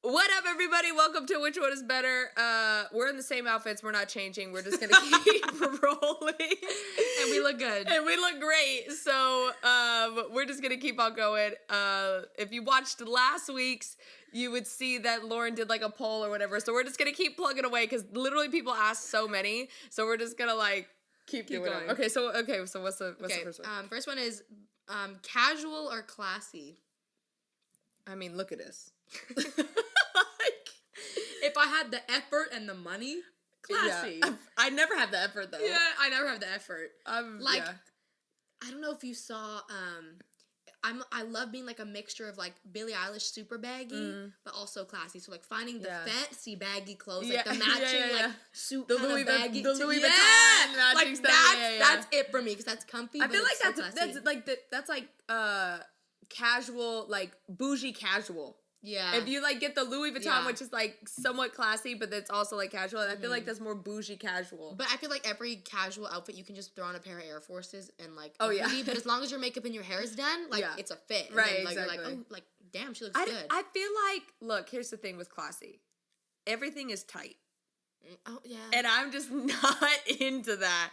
What up, everybody? Welcome to Which One Is Better. We're in the same outfits. We're not changing. We're just going to keep rolling. And we look good. And we look great. So we're just going to keep on going. If you watched last week's, you would see that Lauren did like a poll or whatever. So we're just going to keep plugging away because literally people ask so many. So we're just going to like keep doing going. it. Okay, so what's the first one? First one is casual or classy. I mean, look at this. If I had the effort and the money, classy. Yeah. I never have the effort though. Yeah, I never have the effort. I don't know if you saw. I love being like a mixture of like Billie Eilish super baggy, but also classy. So like finding the fancy baggy clothes, like the matching like suit, the kind Louis of baggy. the Louis Vuitton matching like stuff. That's it for me because that's comfy. I feel like that's like casual, like bougie casual. Yeah. If you like get the Louis Vuitton, which is like somewhat classy, but it's also like casual, and I feel like that's more bougie casual. But I feel like every casual outfit you can just throw on a pair of Air Forces and like hoodie, but as long as your makeup and your hair is done, like it's a fit. And right, then, like, exactly. You're like, oh, like damn, she looks good. I feel like, look, here's the thing with classy. Everything is tight. Oh, yeah. And I'm just not into that.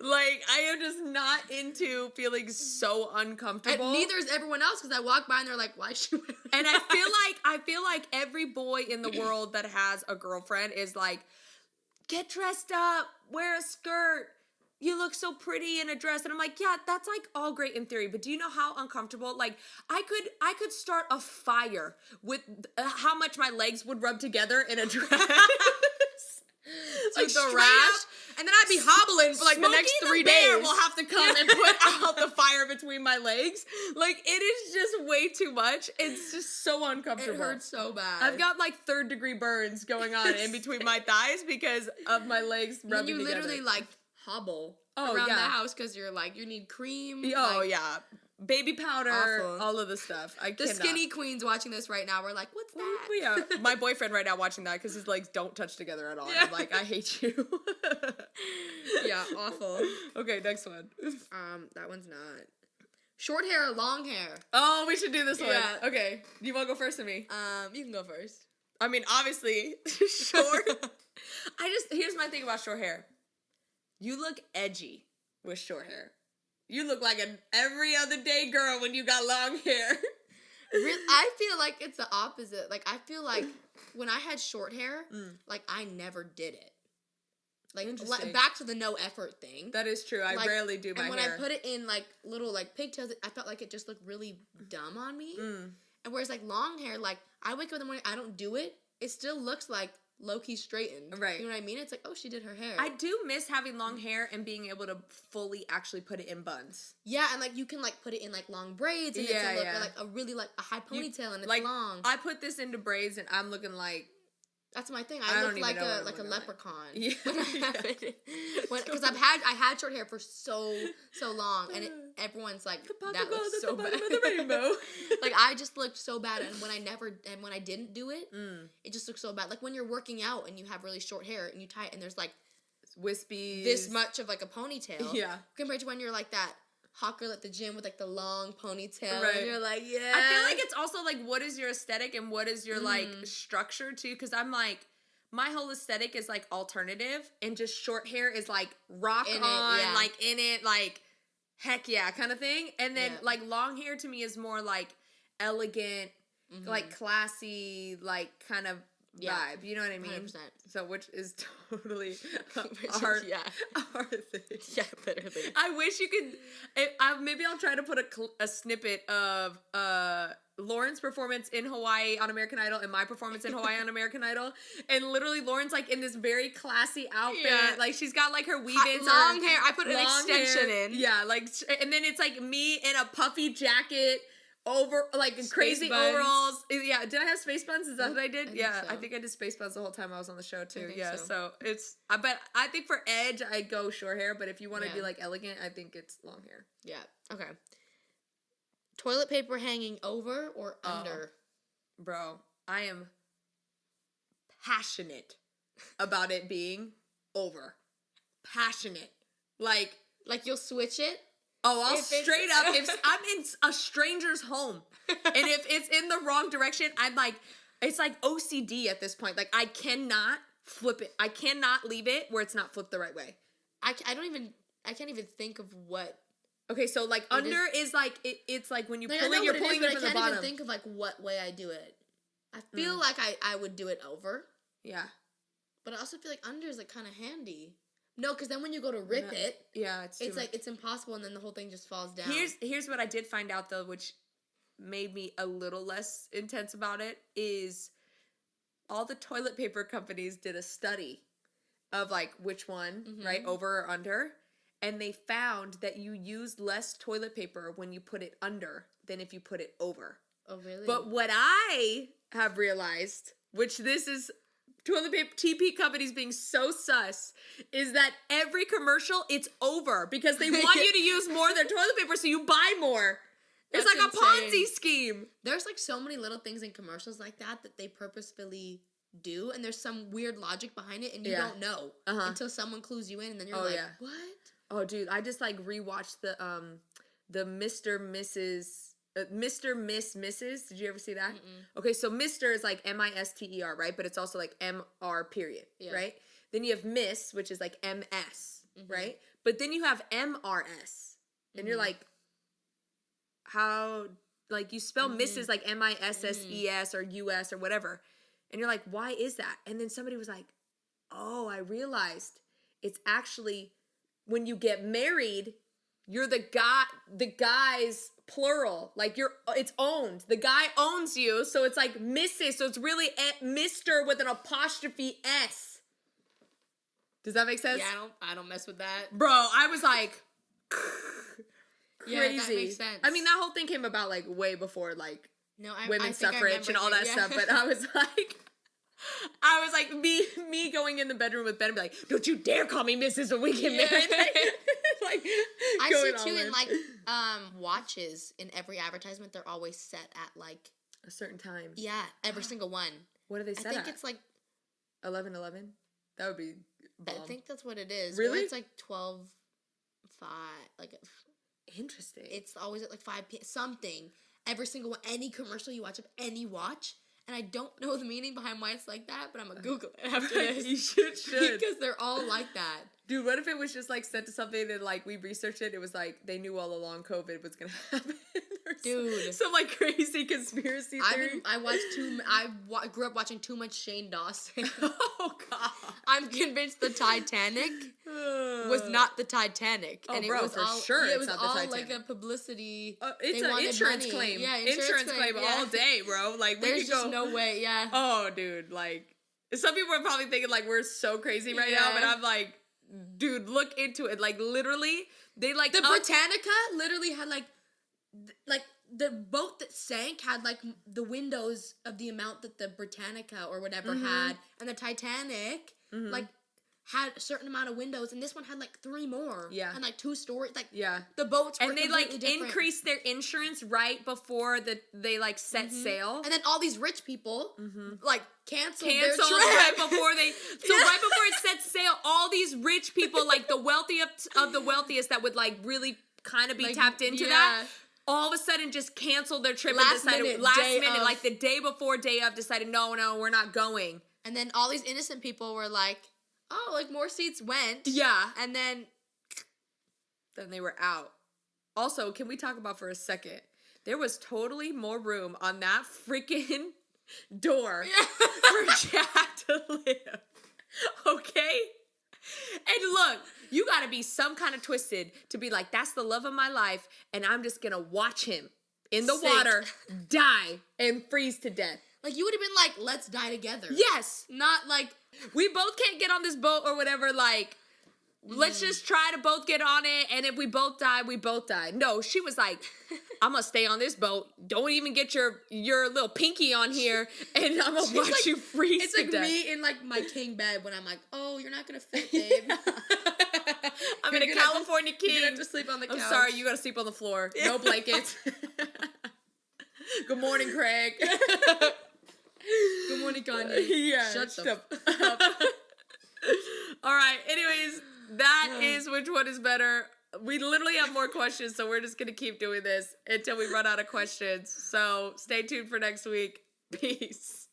Like, I am just not into feeling so uncomfortable. And neither is everyone else because I walk by and they're like, why is she wearing that? And I feel like every boy in the world that has a girlfriend is like, get dressed up, wear a skirt. You look so pretty in a dress. And I'm like, yeah, that's like all great in theory, but do you know how uncomfortable? Like, I could start a fire with how much my legs would rub together in a dress. Like the rash, and then I'd be hobbling for like the next 3 days. Will have to come and put out the fire between my legs. Like, it is just way too much. It's just so uncomfortable. It hurts so bad. I've got like 3rd-degree burns going on in between my thighs because of my legs rubbing together. And you literally like hobble around the house because you're like, you need cream. Oh yeah. Baby powder, awful. All of the stuff. The skinny queens watching this right now, we're like, what's that? Yeah, my boyfriend right now watching that because his legs don't touch together at all. Yeah. And I'm like, I hate you. Yeah, awful. Okay, next one. That one's not. Short hair or long hair? Oh, we should do this one. Okay, you want to go first or me? You can go first. I mean, obviously, short. Here's my thing about short hair. You look edgy with short hair. You look like an every other day girl when you got long hair. I feel like it's the opposite. Like, I feel like when I had short hair, like, I never did it. Like, back to the no effort thing. That is true. I rarely do my hair. And when I put it in, like, little, like, pigtails, I felt like it just looked really dumb on me. And whereas, like, long hair, like, I wake up in the morning, I don't do it. It still looks like low-key straightened. Right. You know what I mean? It's like, oh, she did her hair. I do miss having long hair and being able to fully actually put it in buns. Yeah, and like you can like put it in like long braids and it's a look or like a really like a high ponytail and it's like, long. I put this into braids and I'm looking like that's my thing. I look like a leprechaun. Yeah. Because I had short hair for so long, and everyone's like that looks so bad. The rainbow. Like I just looked so bad, and when I didn't do it, it just looked so bad. Like when you're working out and you have really short hair and you tie it, and there's like wispy this much of like a ponytail. Yeah. Compared to when you're like that hot girl at the gym with like the long ponytail, and you're like, yeah. I feel like it's also like, what is your aesthetic and what is your like structure too? Because I'm like, my whole aesthetic is like alternative, and just short hair is like rock in on, like in it, like heck yeah kind of thing. And then like long hair to me is more like elegant, like classy, like kind of vibe. You know what I mean? 100%. So which is totally our thing. Yeah, literally. I wish you could. Maybe I'll try to put a snippet of Lauren's performance in Hawaii on American Idol and my performance in Hawaii on American Idol. And literally Lauren's like in this very classy outfit. Yeah. Like she's got like her weave-ins. Long hair. I put an extension in. Yeah, like, and then it's like me in a puffy jacket. Over like space crazy buns. Overalls. Yeah, did I have space buns? Is that what I did? I think I did space buns the whole time I was on the show too. Yeah, so it's. But I think for edge, I go short hair. But if you want to be like elegant, I think it's long hair. Yeah. Okay. Toilet paper hanging over or under? Bro, I am passionate about it being over. Passionate, like you'll switch it. Oh, I'll straight up, if I'm in a stranger's home, and if it's in the wrong direction, I'm like, It's like OCD at this point. Like, I cannot flip it. I cannot leave it where it's not flipped the right way. I can't even think of what. Okay, so like under is like it's like when you pull it, you're pulling it from the bottom. I can't even think of like what way I do it. I feel like I would do it over. Yeah. But I also feel like under is like kind of handy. No, because then when you go to rip it, it's like it's impossible, and then the whole thing just falls down. Here's what I did find out though, which made me a little less intense about it, is all the toilet paper companies did a study of like which one, right, over or under. And they found that you use less toilet paper when you put it under than if you put it over. Oh, really? But what I have realized, which this is toilet paper TP companies being so sus, is that every commercial, it's over because they want you to use more of their toilet paper so you buy more. It's like insane. A Ponzi scheme. There's like so many little things in commercials like that they purposefully do, and there's some weird logic behind it, and you don't know until someone clues you in, and then you're what? Oh, dude, I just like rewatched the Mr. Mrs. Mr. Miss Mrs. Did you ever see that? Mm-mm. Okay, so Mr. is like MISTER, right? But it's also like MR period, right? Then you have Miss, which is like MS, right? But then you have MRS, and you're like, how? Like you spell Mrs. like MISSES or US or whatever, and you're like, why is that? And then somebody was like, oh, I realized it's actually. When you get married, you're the guy's plural. Like it's owned. The guy owns you, so it's like Mrs. So it's really Mr. with an apostrophe S. Does that make sense? Yeah, I don't mess with that. Bro, I was like crazy. Yeah, that makes sense. I mean, that whole thing came about like way before like women's suffrage and all that stuff, but I was like, me going in the bedroom with Ben and be like, don't you dare call me Mrs. when we get married. Like, I see too in like watches in every advertisement, they're always set at like a certain time. Yeah, every single one. What are they set at? I think it's like 11:11. That would be bomb. I think that's what it is. Really? Or it's like 12:05. Like interesting. It's always at like 5 p.m. something. Every single one, any commercial you watch of any watch. And I don't know the meaning behind why it's like that, but I'm going to Google it after this. You should. Because they're all like that. Dude, what if it was just like sent to something and like we researched it? It was like they knew all along COVID was going to happen. Dude. Some like crazy conspiracy theory. I grew up watching too much Shane Dawson. Oh, God. I'm convinced the Titanic was not the Titanic. Oh, and bro, it was for all, sure it was it's not all the Titanic. like a publicity. It's an insurance claim. Yeah, insurance claim all day, bro. Like, there's just no way, yeah. Oh, dude, like, some people are probably thinking, like, we're so crazy right now, but I'm like, dude, look into it. Like, literally, they, like... The Britannica literally had, like, the boat that sank had, like, the windows of the amount that the Britannica or whatever had, and the Titanic, like, had a certain amount of windows, and this one had like 3 more. Yeah. And like 2 stories. Like, the boats were completely different. And they like increased their insurance right before they like set sail. And then all these rich people like canceled their trip. right before they. So right before it set sail, all these rich people, like the wealthiest of the wealthiest that would like really kind of be like, tapped into that. All of a sudden just canceled their trip and decided last minute, like the day before, day of, decided no, we're not going. And then all these innocent people were like, oh, like more seats went. Yeah. And then they were out. Also, can we talk about for a second? There was totally more room on that freaking door for Jack to live. Okay? And look, you gotta be some kind of twisted to be like, that's the love of my life, and I'm just gonna watch him in the water die and freeze to death. Like, you would have been like, let's die together. Yes. Not like, we both can't get on this boat or whatever, like, let's just try to both get on it, and if we both die, we both die. No, she was like, I'm gonna stay on this boat. Don't even get your little pinky on here, and I'm gonna watch you freeze to death. It's like me in, like, my king bed when I'm like, oh, you're not gonna fit, babe. I'm in a California king. You're gonna have to sleep on the couch. I'm sorry, you gotta sleep on the floor. Yeah. No blankets. Good morning, Craig. Good morning, Kanye. Yeah. Shut up. All right. Anyways, that is which one is better. We literally have more questions, so we're just going to keep doing this until we run out of questions. So stay tuned for next week. Peace.